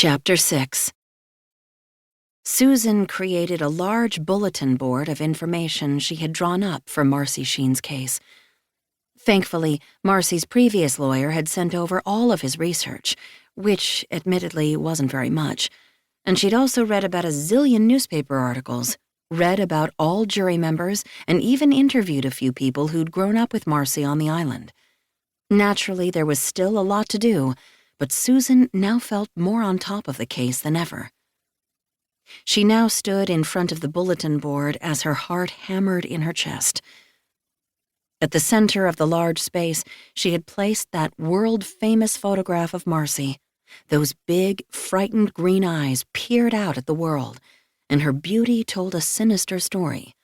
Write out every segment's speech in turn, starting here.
Chapter 6. Susan created a large bulletin board of information she had drawn up for Marcy Sheen's case. Thankfully, Marcy's previous lawyer had sent over all of his research, which, admittedly, wasn't very much, and she'd also read about a zillion newspaper articles, read about all jury members, and even interviewed a few people who'd grown up with Marcy on the island. Naturally, there was still a lot to do, but Susan now felt more on top of the case than ever. She now stood in front of the bulletin board as her heart hammered in her chest. At the center of the large space, she had placed that world-famous photograph of Marcy. Those big, frightened green eyes peered out at the world, and her beauty told a sinister story.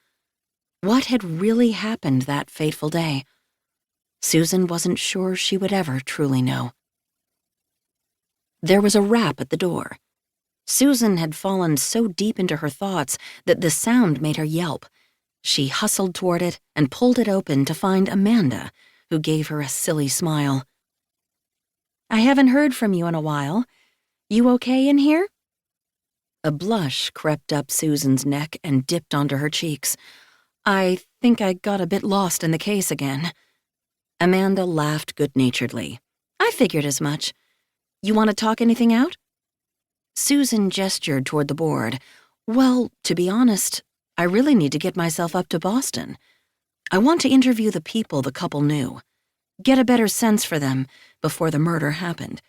What had really happened that fateful day? Susan wasn't sure she would ever truly know. There was a rap at the door. Susan had fallen so deep into her thoughts that the sound made her yelp. She hustled toward it and pulled it open to find Amanda, who gave her a silly smile. "I haven't heard from you in a while. You okay in here?" A blush crept up Susan's neck and dipped onto her cheeks. "I think I got a bit lost in the case again." Amanda laughed good-naturedly. "I figured as much. You want to talk anything out?" Susan gestured toward the board. "Well, to be honest, I really need to get myself up to Boston. I want to interview the people the couple knew, get a better sense for them before the murder happened.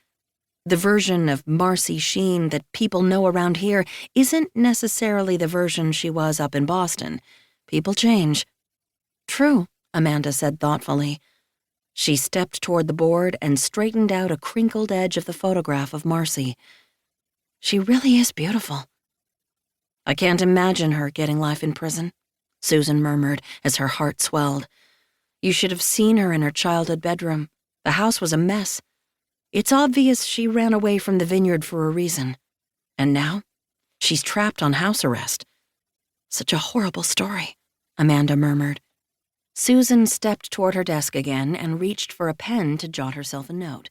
The version of Marcy Sheen that people know around here isn't necessarily the version she was up in Boston. People change." "True," Amanda said thoughtfully. She stepped toward the board and straightened out a crinkled edge of the photograph of Marcy. "She really is beautiful." "I can't imagine her getting life in prison," Susan murmured as her heart swelled. "You should have seen her in her childhood bedroom. The house was a mess. It's obvious she ran away from the vineyard for a reason. And now, she's trapped on house arrest." "Such a horrible story," Amanda murmured. Susan stepped toward her desk again and reached for a pen to jot herself a note.